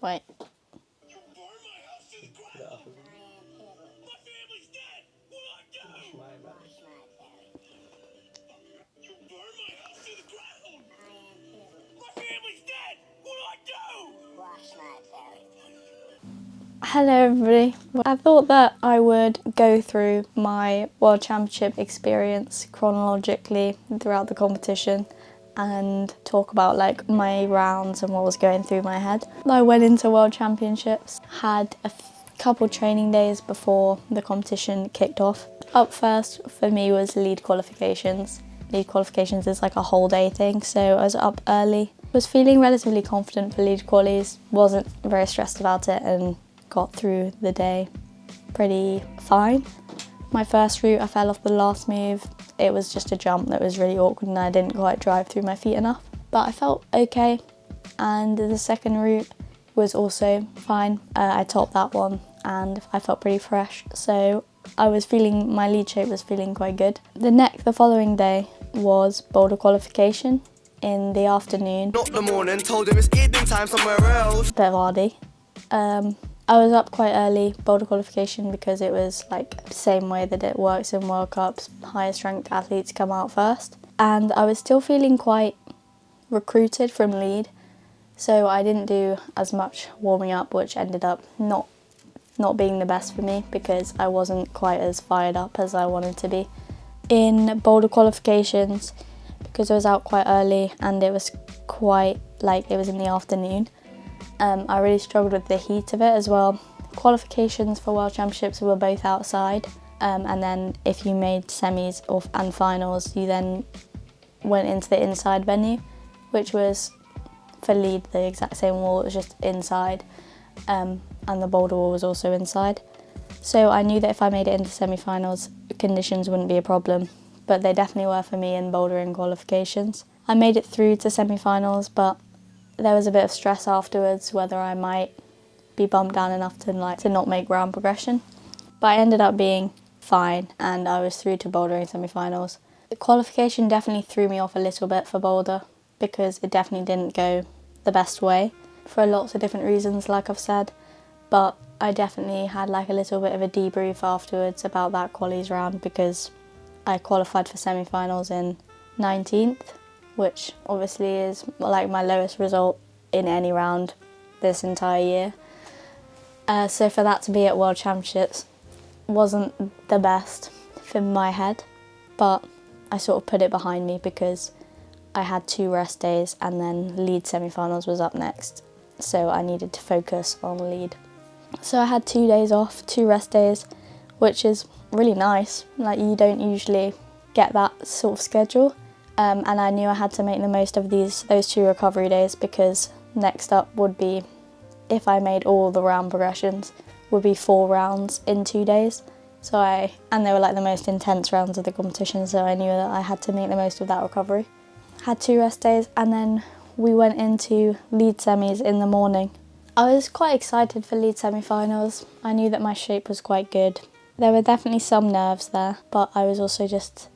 Wait. Hello everybody. I thought that I would go through my World Championship experience chronologically throughout the competition and talk about like my rounds and what was going through my head. I went into World Championships, had a couple training days before the competition kicked off. Up first for me was lead qualifications. Lead qualifications is like a whole day thing, so I was up early. Was feeling relatively confident for lead qualies, wasn't very stressed about it and got through the day pretty fine. My first route, I fell off the last move. It was just a jump that was really awkward and I didn't quite drive through my feet enough. But I felt okay, and the second route was also fine. I topped that one and I felt pretty fresh, so I was feeling, my lead shape was feeling quite good. The following day was Boulder qualification in the afternoon. Not the morning, told him it's evening time somewhere else. Bit of arty. I was up quite early, Boulder qualification, because it was like the same way that it works in World Cups. Highest ranked athletes come out first. And I was still feeling quite recruited from lead, so I didn't do as much warming up, which ended up not being the best for me because I wasn't quite as fired up as I wanted to be. In Boulder qualifications, because I was out quite early and it was quite like it was in the afternoon, I really struggled with the heat of it as well. Qualifications for World Championships were both outside, and then if you made semis and finals, you then went into the inside venue, which was for lead the exact same wall. It was just inside, and the Boulder wall was also inside. So I knew that if I made it into semi-finals, conditions wouldn't be a problem, but they definitely were for me in Boulder in qualifications. I made it through to semi-finals, but there was a bit of stress afterwards whether I might be bumped down enough to not make round progression. But I ended up being fine and I was through to Boulder in semi-finals. The qualification definitely threw me off a little bit for Boulder because it definitely didn't go the best way for lots of different reasons, like I've said. But I definitely had like a little bit of a debrief afterwards about that qualies round because I qualified for semi-finals in 19th. Which obviously is like my lowest result in any round this entire year. So for that to be at World Championships wasn't the best for my head, but I sort of put it behind me because I had 2 rest days and then lead semi-finals was up next, so I needed to focus on lead. So I had 2 days off, 2 rest days, which is really nice. Like, you don't usually get that sort of schedule. And I knew I had to make the most of those 2 recovery days because next up would be, if I made all the round progressions, would be 4 rounds in 2 days. And they were like the most intense rounds of the competition, so I knew that I had to make the most of that recovery. Had 2 rest days and then we went into lead semis in the morning. I was quite excited for lead semi-finals. I knew that my shape was quite good. There were definitely some nerves there, but I was also just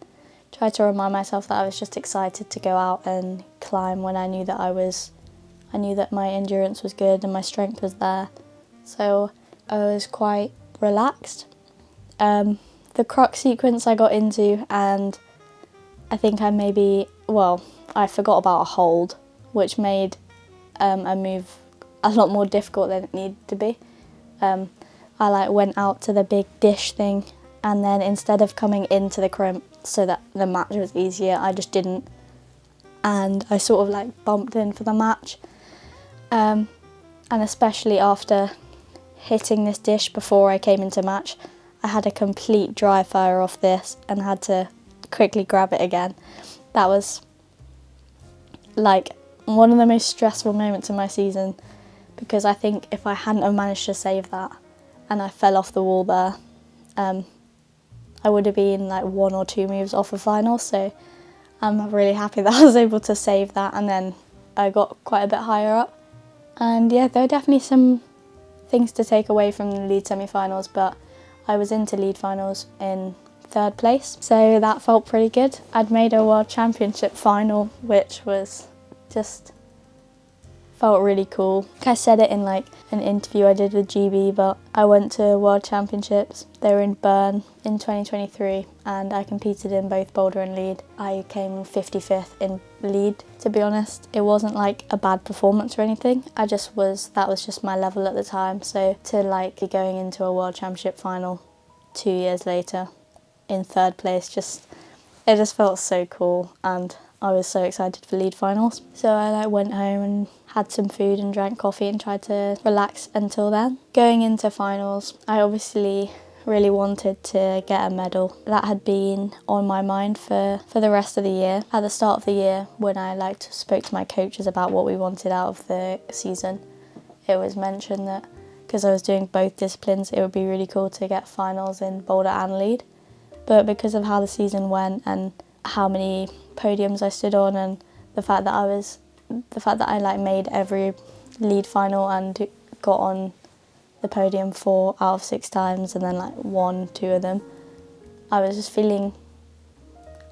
tried to remind myself that I was just excited to go out and climb when I knew that my endurance was good and my strength was there. So I was quite relaxed. The crux sequence I got into, and I think I forgot about a hold, which made a move a lot more difficult than it needed to be. I went out to the big dish thing, and then instead of coming into the crimp so that the match was easier, I just didn't, and I sort of bumped in for the match, and especially after hitting this dish before I came into match, I had a complete dry fire off this and had to quickly grab it again. That was one of the most stressful moments in my season, because I think if I hadn't have managed to save that and I fell off the wall there, I would have been 1 or 2 moves off of finals. So I'm really happy that I was able to save that, and then I got quite a bit higher up. And yeah, there are definitely some things to take away from the lead semi-finals, but I was into lead finals in 3rd place, so that felt pretty good. I'd made a World Championship final, which was just felt really cool. I said it in like an interview I did with GB, but I went to World Championships. They were in Bern in 2023 and I competed in both Boulder and lead. I came 55th in lead, to be honest. It wasn't like a bad performance or anything. That was just my level at the time. So to like be going into a World Championship final 2 years later in third place, it just felt so cool, and I was so excited for lead finals. So I like went home and had some food and drank coffee and tried to relax until then. Going into finals, I obviously really wanted to get a medal. That had been on my mind for the rest of the year. At the start of the year, when I spoke to my coaches about what we wanted out of the season, it was mentioned that because I was doing both disciplines, it would be really cool to get finals in Boulder and lead. But because of how the season went and how many podiums I stood on, and the fact that I like made every lead final and got on the podium 4 out of 6 times and then like won 2 of them, I was just feeling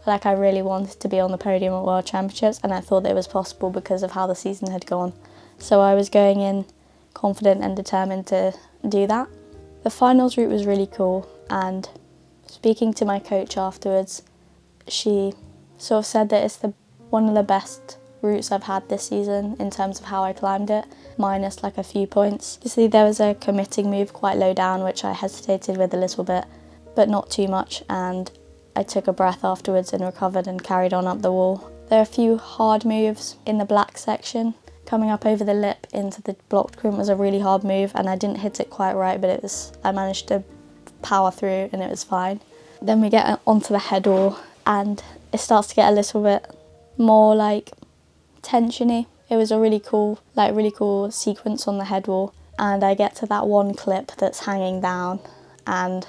like I really wanted to be on the podium at World Championships, and I thought that it was possible because of how the season had gone. So I was going in confident and determined to do that. The finals route was really cool, and speaking to my coach afterwards, she sort of said that it's one of the best routes I've had this season in terms of how I climbed it, minus like a few points. Obviously there was a committing move quite low down which I hesitated with a little bit, but not too much, and I took a breath afterwards and recovered and carried on up the wall. There are a few hard moves in the black section. Coming up over the lip into the blocked crimp was a really hard move, and I didn't hit it quite right, but I managed to power through and it was fine. Then we get onto the head wall and it starts to get a little bit more like tensiony. It was a really cool sequence on the head wall, and I get to that one clip that's hanging down, and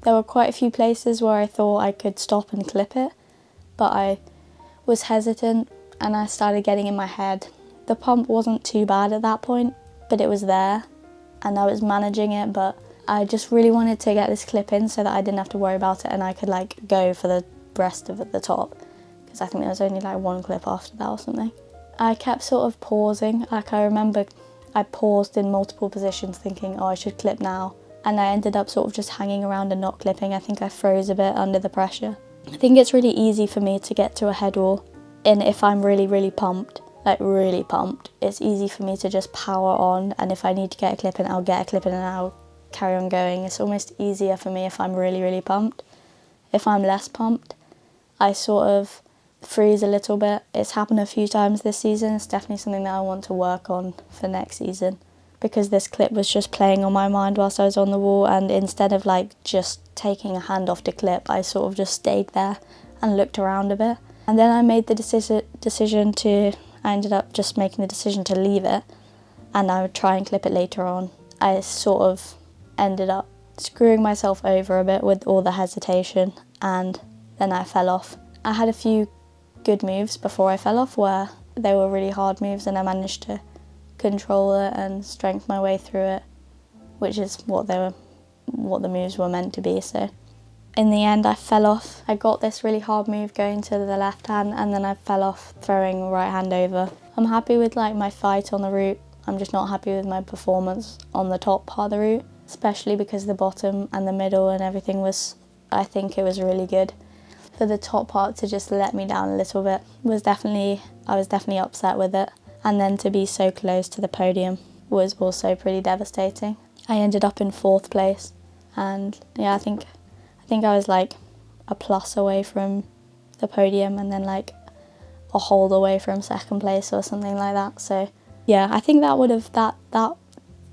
there were quite a few places where I thought I could stop and clip it, but I was hesitant and I started getting in my head. The pump wasn't too bad at that point, but it was there and I was managing it, but I just really wanted to get this clip in so that I didn't have to worry about it and I could like go for the rest of it at the top, because I think there was only like one clip after that or something. I kept sort of pausing. Like I remember I paused in multiple positions thinking, oh, I should clip now, and I ended up sort of just hanging around and not clipping. I think I froze a bit under the pressure. I think it's really easy for me to get to a head wall, and if I'm really pumped, like really pumped, it's easy for me to just power on, and if I need to get a clip in, I'll get a clip in and I'll carry on going. It's almost easier for me if I'm really pumped. If I'm less pumped, I sort of freeze a little bit. It's happened a few times this season. It's definitely something that I want to work on for next season, because this clip was just playing on my mind whilst I was on the wall, and instead of like just taking a hand off the clip, I sort of just stayed there and looked around a bit. And then I made the I ended up just making the decision to leave it, and I would try and clip it later on. I sort of ended up screwing myself over a bit with all the hesitation, and then I fell off. I had a few good moves before I fell off where they were really hard moves, and I managed to control it and strengthen my way through it, which is what the moves were meant to be. So in the end I fell off. I got this really hard move going to the left hand, and then I fell off throwing right hand over. I'm happy with like my fight on the route. I'm just not happy with my performance on the top part of the route, especially because the bottom and the middle and everything I think it was really good. For the top part to just let me down a little bit I was definitely upset with it, and then to be so close to the podium was also pretty devastating. I ended up in 4th place, and yeah, I think I was like a plus away from the podium, and then like a hold away from 2nd place or something like that. So yeah, I think that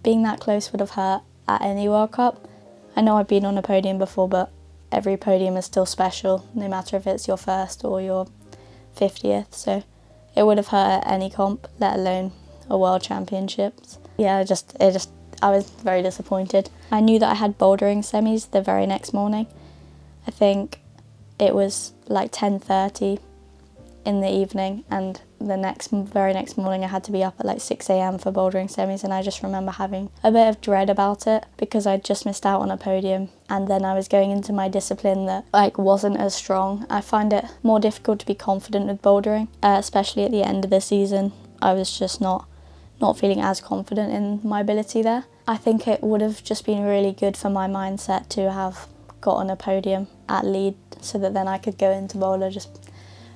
being that close would have hurt at any World Cup. I know I've been on a podium before, but every podium is still special, no matter if it's your 1st or your 50th. So it would have hurt at any comp, let alone a World Championships. Yeah, I was very disappointed. I knew that I had bouldering semis the very next morning. I think it was like 10:30 in the evening, and the very next morning I had to be up at like 6 a.m. for bouldering semis, and I just remember having a bit of dread about it because I'd just missed out on a podium, and then I was going into my discipline that like wasn't as strong. I find it more difficult to be confident with bouldering, especially at the end of the season. I was just not not feeling as confident in my ability there. I think it would have just been really good for my mindset to have gotten a podium at lead, so that then I could go into Boulder just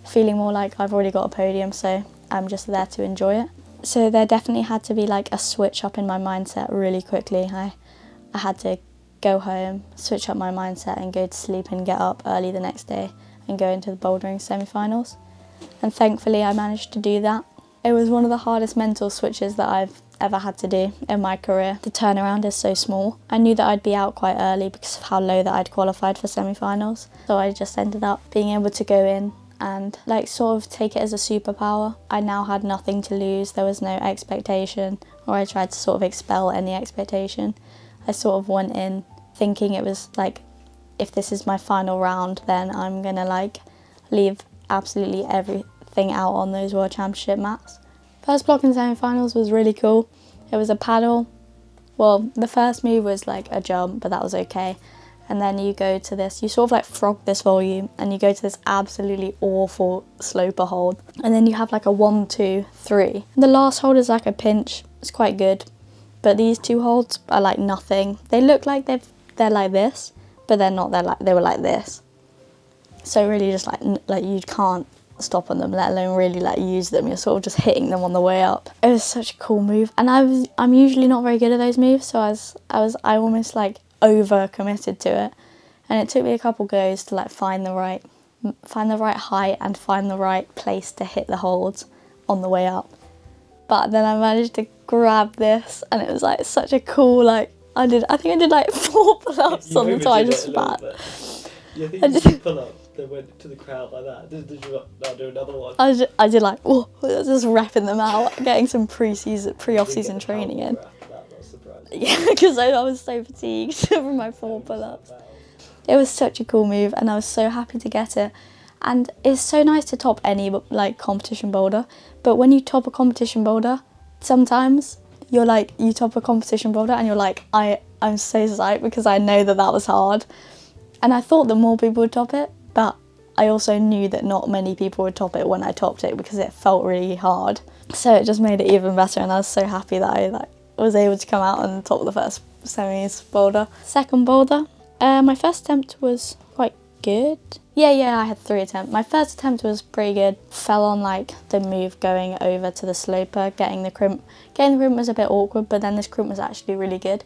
feeling more like I've already got a podium, so I'm just there to enjoy it. So there definitely had to be like a switch up in my mindset really quickly. I had to go home, switch up my mindset and go to sleep and get up early the next day and go into the bouldering semi-finals. And thankfully I managed to do that. It was one of the hardest mental switches that I've ever had to do in my career. The turnaround is so small. I knew that I'd be out quite early because of how low that I'd qualified for semi-finals. So I just ended up being able to go in and like sort of take it as a superpower. I now had nothing to lose. There was no expectation, or I tried to sort of expel any expectation. I sort of went in thinking it was like, if this is my final round, then I'm gonna like leave absolutely everything out on those World Championship mats. First block in semi-finals was really cool. It was a paddle. Well, the first move was like a jump, but that was okay. And then you go to this, you sort of like frog this volume, and you go to this absolutely awful sloper hold. And then you have like a 1, 2, 3. The last hold is like a pinch. It's quite good. But these two holds are like nothing. They look like they're like this, but they're not. They were like this. So really just like you can't stop on them, let alone really like use them. You're sort of just hitting them on the way up. It was such a cool move, and I'm usually not very good at those moves, so I almost like over committed to it, and it took me a couple goes to like find the right height and find the right place to hit the holds on the way up. But then I managed to grab this, and it was like such a cool like I think I did like 4 pull-ups on the top. I just spat. You think you did pull up, then went to the crowd like that. Did you not do another one? I did like, oh, just repping them out, getting some pre-off-season training in. Yeah, because I was so fatigued from my 4 pull-ups. It was such a cool move, and I was so happy to get it. And it's so nice to top any like competition boulder, but when you top a competition boulder, sometimes you're like, you top a competition boulder and you're like, I'm so psyched because I know that was hard. And I thought that more people would top it, but I also knew that not many people would top it when I topped it because it felt really hard. So it just made it even better, and I was so happy that I was able to come out and top the first semis boulder. Second boulder, my first attempt was quite good. Yeah, I had 3 attempts. My first attempt was pretty good. Fell on like the move going over to the sloper, getting the crimp. Getting the crimp was a bit awkward, but then this crimp was actually really good.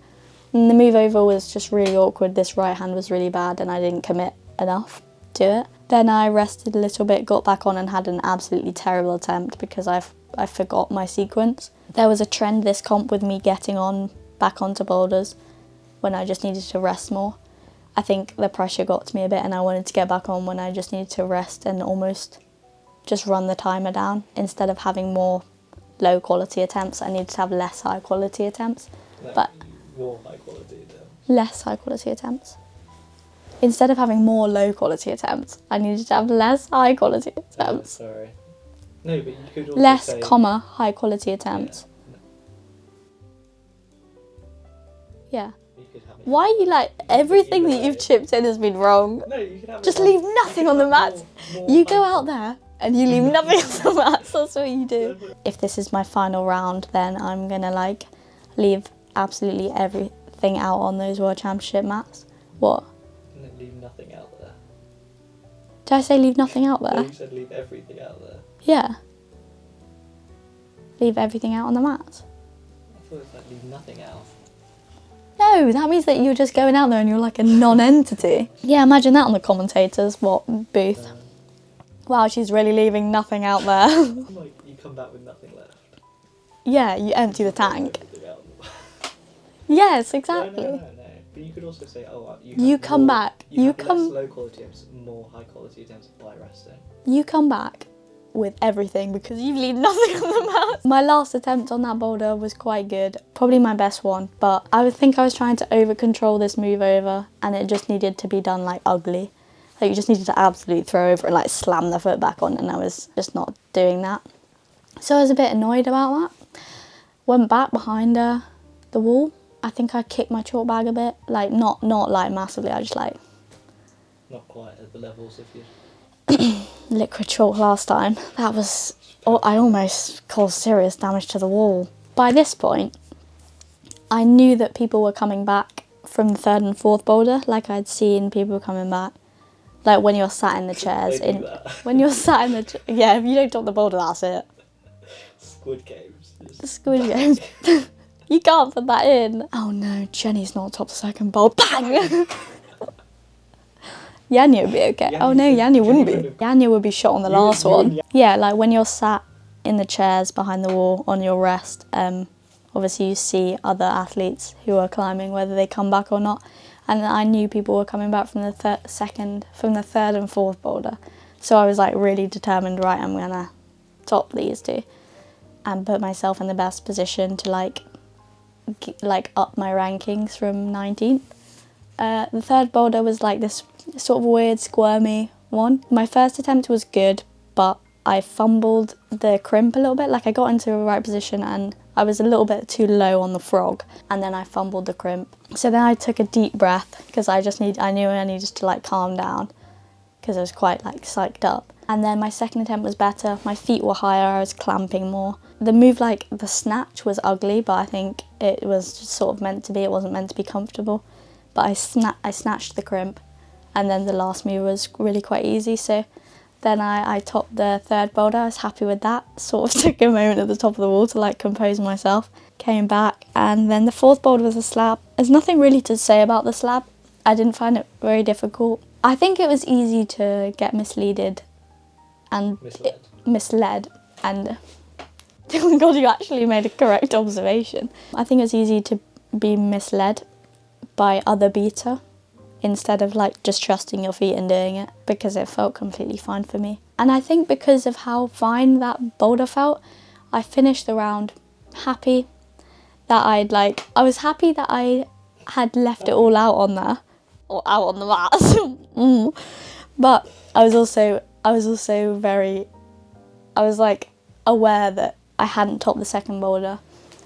And the move over was just really awkward. This right hand was really bad and I didn't commit enough to it. Then I rested a little bit, got back on and had an absolutely terrible attempt because I forgot my sequence. There was a trend this comp with me getting on back onto boulders when I just needed to rest more. I think the pressure got to me a bit and I wanted to get back on when I just needed to rest and almost just run the timer down. Instead of having more low quality attempts, I needed to have less high quality attempts. More high quality attempts. Less high quality attempts. Instead of having more low quality attempts, I needed to have less high quality attempts. Oh, sorry. No, but you could also less, say... high quality attempts. Yeah. Why are you like, everything that you've chipped in has been wrong. No, you can have just leave nothing on the mat. You go out there and you leave nothing on the mats. That's what you do. If this is my final round, then I'm gonna like leave absolutely everything out on those World Championship mats. What? And then leave nothing out there. Did I say leave nothing out there? No, you said leave everything out there. Yeah. Leave everything out on the mats. I thought it was like leave nothing out. No, that means that you're just going out there and you're like a non-entity. Yeah, imagine that on the commentators, booth. Wow, she's really leaving nothing out there. Like, you come back with nothing left. Yeah, you empty the tank. Yes, exactly. No. But you could also say, you come back. You have less low quality attempts, more high quality attempts by resting. You come back with everything because you've leave nothing on the mat. My last attempt on that boulder was quite good, probably my best one, but I would think I was trying to over control this move over and it just needed to be done like ugly. Like you just needed to absolutely throw over and like slam the foot back on, and I was just not doing that. So I was a bit annoyed about that. Went back behind the wall. I think I kicked my chalk bag a bit, like not like massively, I just like... Not quite at the levels of you. Liquid chalk last time. That was... I almost caused serious damage to the wall. By this point, I knew that people were coming back from the third and fourth boulder. Like, I'd seen people coming back. Like, when you're sat in the chairs. They do that. When you're sat in the... yeah, if you don't top the boulder, that's it. Squid Games. Squid Games. You can't put that in. Oh no, Jenny's not top the second boulder. Bang! Yanya would be okay. Oh no, Yanya wouldn't be. Yanya would be shot on the last one. Yeah, like when you're sat in the chairs behind the wall on your rest, obviously you see other athletes who are climbing, whether they come back or not. And I knew people were coming back from the third and fourth boulder. So I was like really determined, right, I'm gonna top these two and put myself in the best position to like up my rankings from 19th. The third boulder was like this sort of weird squirmy one. My first attempt was good, but I fumbled the crimp a little bit. Like, I got into the right position and I was a little bit too low on the frog, and then I fumbled the crimp. So then I took a deep breath because I knew I needed to like calm down because I was quite like psyched up. And then my second attempt was better. My feet were higher, I was clamping more. The move, like the snatch, was ugly, but I think it was just sort of meant to be. It wasn't meant to be comfortable. But I snatched the crimp, and then the last move was really quite easy. So then I topped the third boulder. I was happy with that. Sort of took a moment at the top of the wall to like compose myself. Came back, and then the fourth boulder was a slab. There's nothing really to say about the slab. I didn't find it very difficult. I think it was easy to get misled and oh my god, you actually made a correct observation. I think it's easy to be misled by other beta instead of like just trusting your feet and doing it, because it felt completely fine for me. And I think because of how fine that boulder felt, I finished the round happy that I was happy that I had left it all out on there, or out on the mat. But I was like aware that I hadn't topped the second boulder,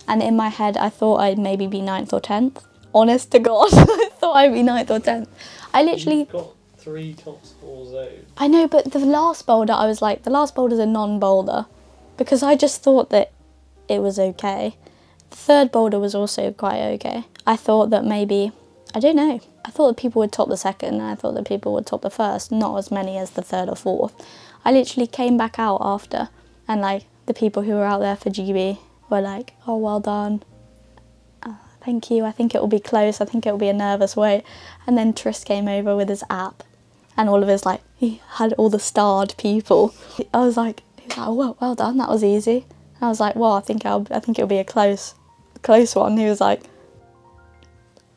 and in my head I thought I'd maybe be 9th or 10th. Honest to God, I thought I'd be 9th or 10th. I literally... You've got 3 tops, 4 zones. I know, but the last boulder, I was like, the last boulder's a non-boulder, because I just thought that it was okay. The third boulder was also quite okay. I thought that maybe, I don't know, I thought that people would top the second, and I thought that people would top the first, not as many as the third or fourth. I literally came back out after, and like, the people who were out there for GB were like, oh, well done. Thank you, I think it will be close, I think it will be a nervous wait. And then Tris came over with his app, and all of his, like, he had all the starred people. I was like, oh, well done, that was easy. And I was like, well, I think it'll be a close one. He was like,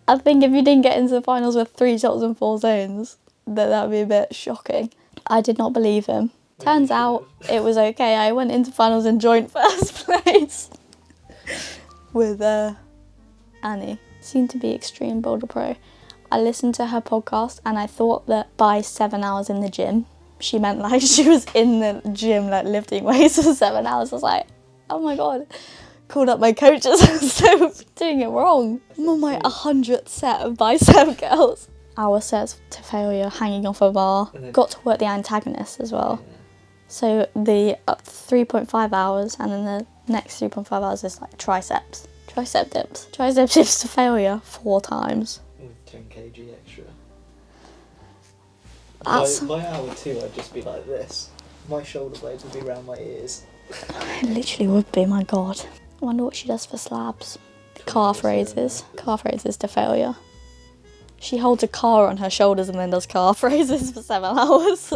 I think if you didn't get into the finals with 3 tops and 4 zones, that would be a bit shocking. I did not believe him. Turns out it was okay. I went into finals in joint first place with Annie. Seemed to be extreme boulder pro. I listened to her podcast, and I thought that by 7 hours in the gym, she meant like she was in the gym like lifting weights for 7 hours. I was like, oh my god. Called up my coaches and so doing it wrong. I'm on my 100th set of bicep curls. Hour sets to failure, hanging off a bar. Got to work the antagonist as well. So the 3.5 hours, and then the next 3.5 hours is like triceps. Tricep dips. Tricep dips to failure 4 times. With 10 kg extra. That's... By hour 2 I'd just be like this. My shoulder blades would be around my ears. It literally would be, my god. I wonder what she does for slabs. Calf raises. Calf raises to failure. She holds a car on her shoulders and then does calf raises for 7 hours.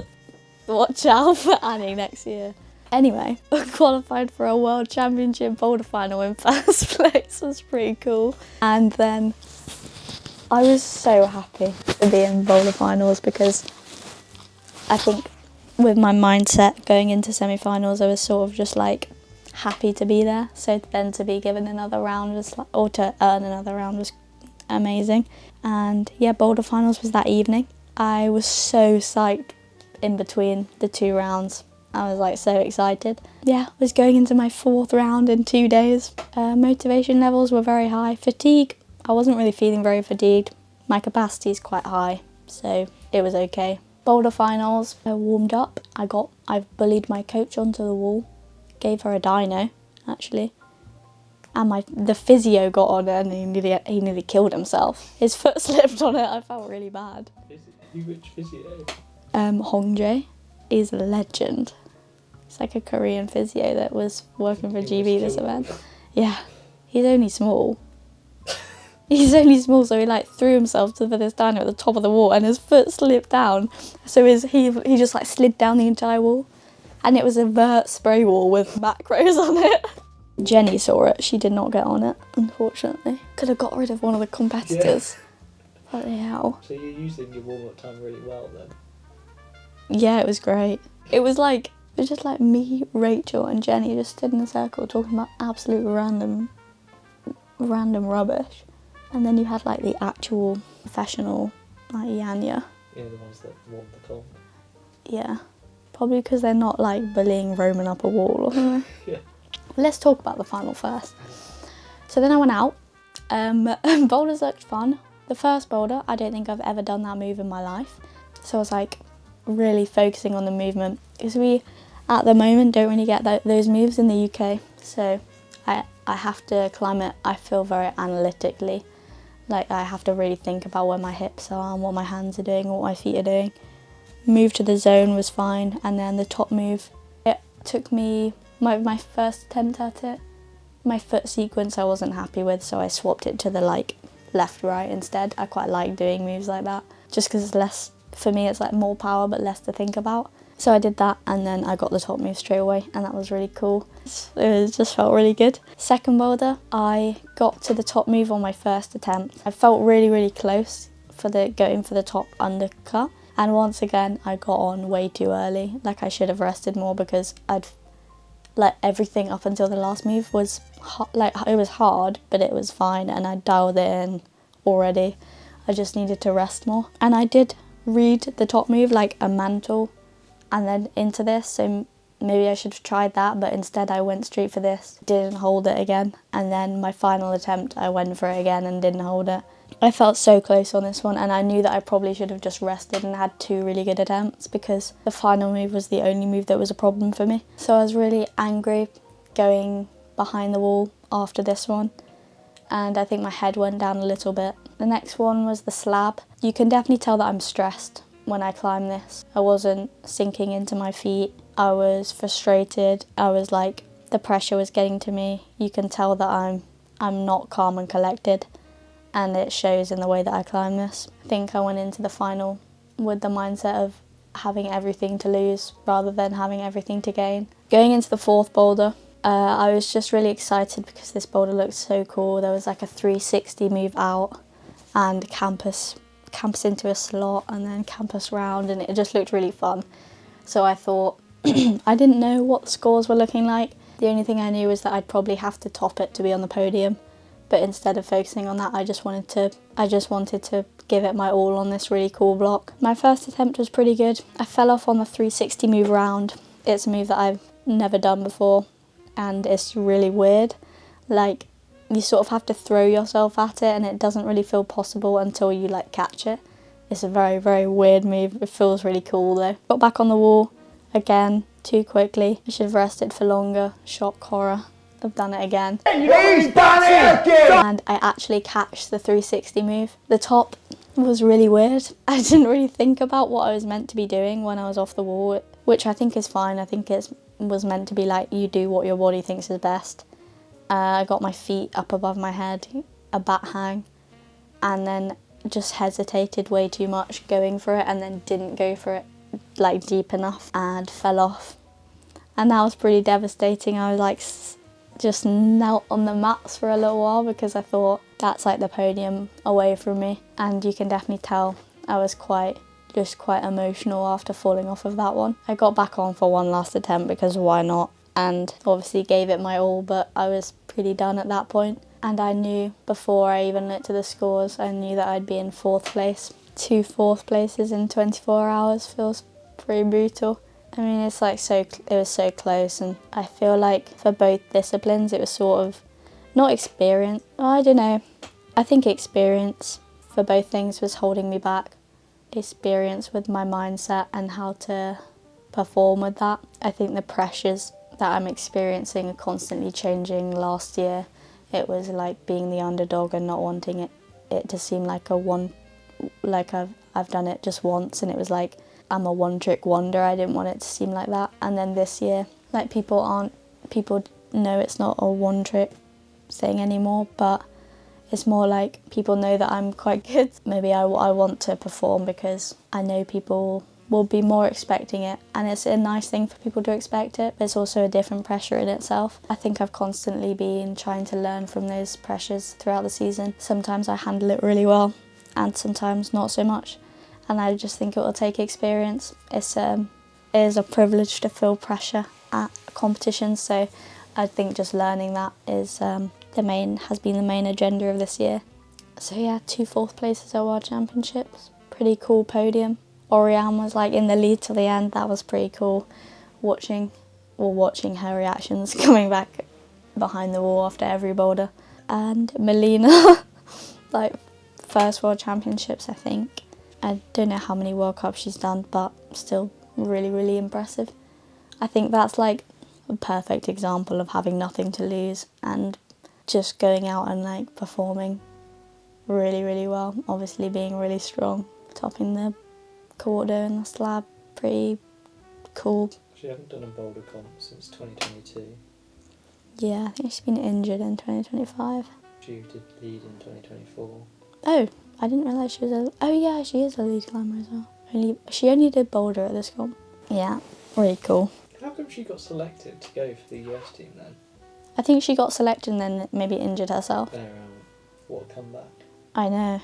Watch out for Annie next year. Anyway, I qualified for a World Championship boulder final in first place. It was pretty cool. And then I was so happy to be in boulder finals, because I think with my mindset going into semi-finals, I was sort of just like happy to be there. So then to be given another round was like, or to earn another round was amazing. And yeah, boulder finals was that evening. I was so psyched in between the 2 rounds. I was like so excited. Yeah, I was going into my 4th round in 2 days. Motivation levels were very high. Fatigue, I wasn't really feeling very fatigued. My capacity is quite high, so it was okay. Boulder finals, I warmed up. I bullied my coach onto the wall. Gave her a dyno, actually. and the physio got on it and he nearly killed himself. His foot slipped on it. I felt really bad. Which physio? Hong Jae is a legend. It's like a Korean physio that was working for GB this event. Yeah, he's only small. He's only small, so he like threw himself to this down at the top of the wall, and his foot slipped down. So he just like slid down the entire wall, and it was a vert spray wall with macros on it. Jenny saw it. She did not get on it, unfortunately. Could have got rid of one of the competitors. Yeah. Bloody hell. So you're using your warm-up time really well then? Yeah, it was great. It was just like me, Rachel, and Jenny just stood in a circle talking about absolute random rubbish. And then you had like the actual professional, like Yanya. Yeah, the ones that warm the cont. Yeah, probably because they're not like bullying Roman up a wall or something. Yeah. Let's talk about the final first. So then I went out. Boulders looked fun. The first boulder, I don't think I've ever done that move in my life. So I was like really focusing on the movement, because we at the moment don't really get those moves in the UK. So I have to climb it, I feel, very analytically. Like I have to really think about where my hips are and what my hands are doing, what my feet are doing. Move to the zone was fine, and then the top move, it took me my first attempt at it. My foot sequence I wasn't happy with, so I swapped it to the like left right instead. I quite like doing moves like that, just because it's less, for me it's like more power but less to think about. So I did that, and then I got the top move straight away, and that was really cool. It just felt really good. Second boulder, I got to the top move on my first attempt. I felt really, really close for going for the top undercut. And once again, I got on way too early. Like I should have rested more, because like everything up until the last move was it was hard, but it was fine, and I dialed it in already. I just needed to rest more. And I did read the top move like a mantle and then into this, so maybe I should have tried that, but instead I went straight for this, didn't hold it again, and then my final attempt I went for it again and didn't hold it. I felt so close on this one, and I knew that I probably should have just rested and had 2 really good attempts, because the final move was the only move that was a problem for me. So I was really angry going behind the wall after this one, and I think my head went down a little bit. The next one was the slab. You can definitely tell that I'm stressed when I climb this. I wasn't sinking into my feet. I was frustrated. I was like, the pressure was getting to me. You can tell that I'm not calm and collected, and it shows in the way that I climb this. I think I went into the final with the mindset of having everything to lose rather than having everything to gain. Going into the fourth boulder, I was just really excited because this boulder looked so cool. There was like a 360 move out and campus into a slot and then campus round, and it just looked really fun. So I thought, I didn't know what the scores were looking like. The only thing I knew was that I'd probably have to top it to be on the podium. But instead of focusing on that, I just wanted to give it my all on this really cool block. My first attempt was pretty good. I fell off on the 360 move round. It's a move that I've never done before, and it's really weird. Like, you sort of have to throw yourself at it, and it doesn't really feel possible until you like catch it. It's a very, very weird move. It feels really cool though. Got back on the wall again too quickly. I should have rested for longer. Shock horror. I've done it again. He's done it again! And I actually catched the 360 move. The top was really weird. I didn't really think about what I was meant to be doing when I was off the wall, which I think is fine. I think it was meant to be like, you do what your body thinks is best. I got my feet up above my head, a bat hang, and then just hesitated way too much going for it, and then didn't go for it like deep enough and fell off. And that was pretty devastating. I was like just knelt on the mats for a little while because I thought that's like the podium away from me, and you can definitely tell I was quite emotional after falling off of that one. I got back on for one last attempt because why not, and obviously gave it my all, but I was pretty done at that point. And I knew before I even looked at the scores, I knew that I'd be in 4th place. 2 4th places in 24 hours feels pretty brutal. I mean, it's like it was so close, and I feel like for both disciplines it was sort of not experience. I don't know. I think experience for both things was holding me back. Experience with my mindset and how to perform with that. I think the pressures that I'm experiencing are constantly changing last year. It was like being the underdog and not wanting it to seem like I've done it just once, and it was like I'm a one-trick wonder. I didn't want it to seem like that. And then this year, like people know it's not a one-trick thing anymore, but it's more like people know that I'm quite good. Maybe I want to perform because I know people will be more expecting it, and it's a nice thing for people to expect it, but it's also a different pressure in itself. I think I've constantly been trying to learn from those pressures throughout the season. Sometimes I handle it really well and sometimes not so much, and I just think it will take experience. It is a privilege to feel pressure at competitions, so I think just learning that has been the main agenda of this year. So yeah, 2 4th places at World Championships, pretty cool podium. Oriane was like in the lead till the end. That was pretty cool, watching her reactions coming back behind the wall after every boulder. And Melina, like first World Championships, I think. I don't know how many World Cups she's done, but still really, really impressive. I think that's like a perfect example of having nothing to lose and just going out and like performing really, really well. Obviously being really strong, topping the quarter and the slab, pretty cool. She hasn't done a boulder comp since 2022. Yeah, I think she's been injured in 2025. She did lead in 2024. Oh, I didn't realise she was oh yeah, she is a lead climber as well. She only did boulder at this comp. Yeah, really cool. How come she got selected to go for the US team then? I think she got selected and then maybe injured herself. What a comeback. I know.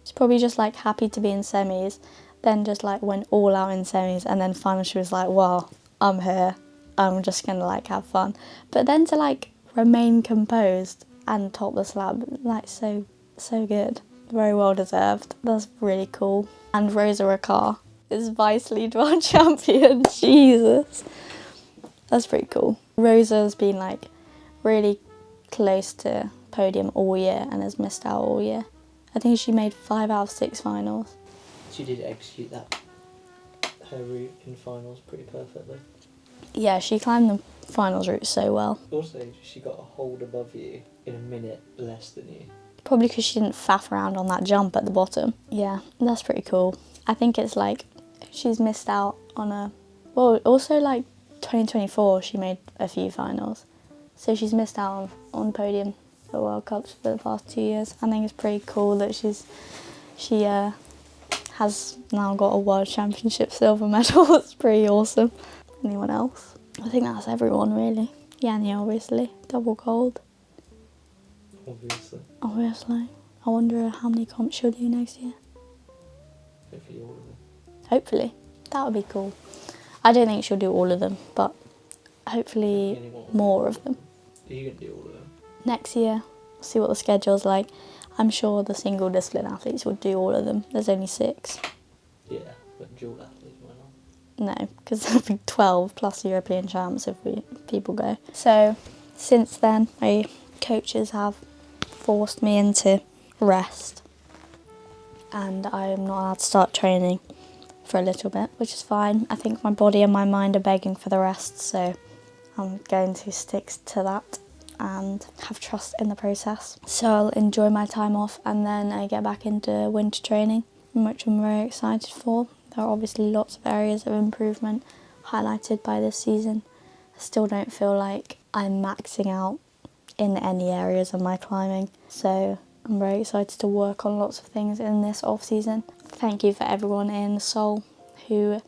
She's probably just like happy to be in semis, then just like went all out in semis, and then finally she was like, well, I'm here, I'm just gonna like have fun. But then to like remain composed and top the slab, like so good. Very well deserved. That's really cool. And Rosa Ricard is vice lead world champion. Jesus. That's pretty cool. Rosa's been like really close to podium all year and has missed out all year. I think she made 5 out of 6 finals. She did execute her route in finals pretty perfectly. Yeah, she climbed the finals route so well. Also, she got a hold above you in a minute less than you. Probably because she didn't faff around on that jump at the bottom. Yeah, that's pretty cool. I think it's like she's missed out on also like 2024 she made a few finals. So she's missed out on podium at World Cups for the past 2 years. I think it's pretty cool that she has now got a World Championship silver medal. It's pretty awesome. Anyone else? I think that's everyone really. Yanni obviously, double gold. Obviously. I wonder how many comps she'll do next year. Hopefully all of them. Hopefully. That would be cool. I don't think she'll do all of them, but hopefully more of them. Are you going to do all of them? Next year, see what the schedule's like. I'm sure the single discipline athletes would do all of them. There's only 6. Yeah, but dual athletes, why not? No, because there'll be 12 plus European champs if people go. So, since then, my coaches have forced me into rest, and I'm not allowed to start training for a little bit, which is fine. I think my body and my mind are begging for the rest, so I'm going to stick to that and have trust in the process. So I'll enjoy my time off and then I get back into winter training, which I'm very excited for. There are obviously lots of areas of improvement highlighted by this season. I still don't feel like I'm maxing out in any areas of my climbing, so I'm very excited to work on lots of things in this off-season. Thank you for everyone in Seoul who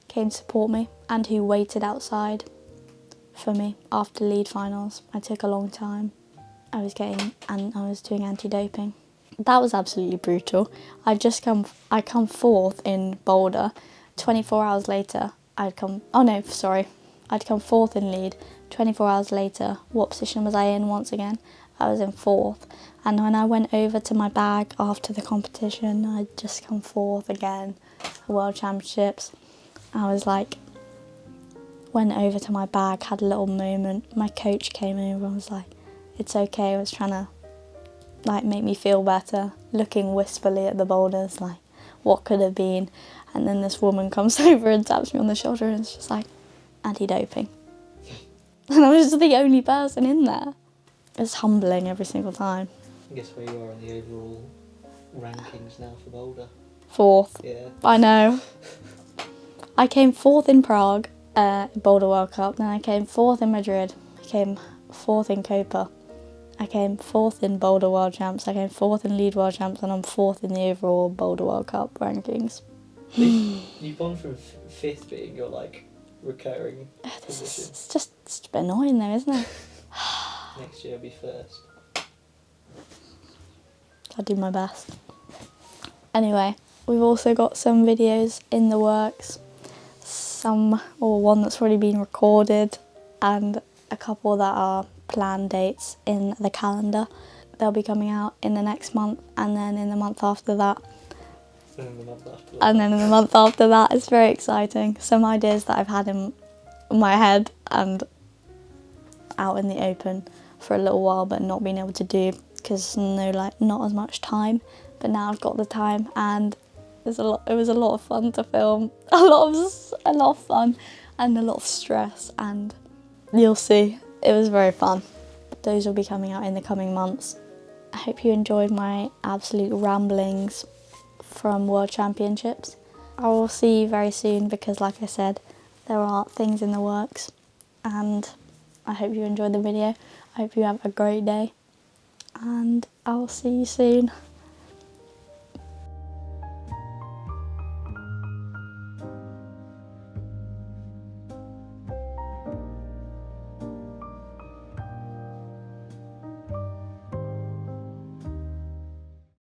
came to support me and who waited outside for me after lead finals. I took a long time. I was doing anti-doping. That was absolutely brutal. I come 4th in Boulder. 24 hours later, I'd come 4th in lead. 24 hours later, what position was I in once again? I was in 4th. And when I went over to my bag after the competition, I'd just come 4th again at World Championships. I was like, went over to my bag, had a little moment. My coach came over and was like, it's okay. I was trying to like make me feel better, looking wistfully at the boulders, like what could have been. And then this woman comes over and taps me on the shoulder and it's just like, anti-doping. And I was just the only person in there. it's humbling every single time. Guess where you are in the overall rankings now for Boulder? 4th. Yeah. I know. I came 4th in Prague, Boulder World Cup, then I came 4th in Madrid, I came 4th in Copa, I came 4th in Boulder World Champs, I came 4th in Lead World Champs, and I'm 4th in the overall Boulder World Cup rankings. You've gone from 5th being your like recurring position. It's just a bit annoying though, isn't it? Next year will be 1st. I'll do my best. Anyway, we've also got some videos in the works. One that's already been recorded, and a couple that are planned dates in the calendar. They'll be coming out in the next month, and then in the month after that. And then the month after that. And then in the month after that. It's very exciting. Some ideas that I've had in my head and out in the open for a little while, but not being able to do because not as much time. But now I've got the time, and it was a lot of fun to film. A lot of fun and a lot of stress, and you'll see. It was very fun. Those will be coming out in the coming months. I hope you enjoyed my absolute ramblings from World Championships. I will see you very soon because, like I said, there are things in the works, and I hope you enjoyed the video. I hope you have a great day, and I'll see you soon.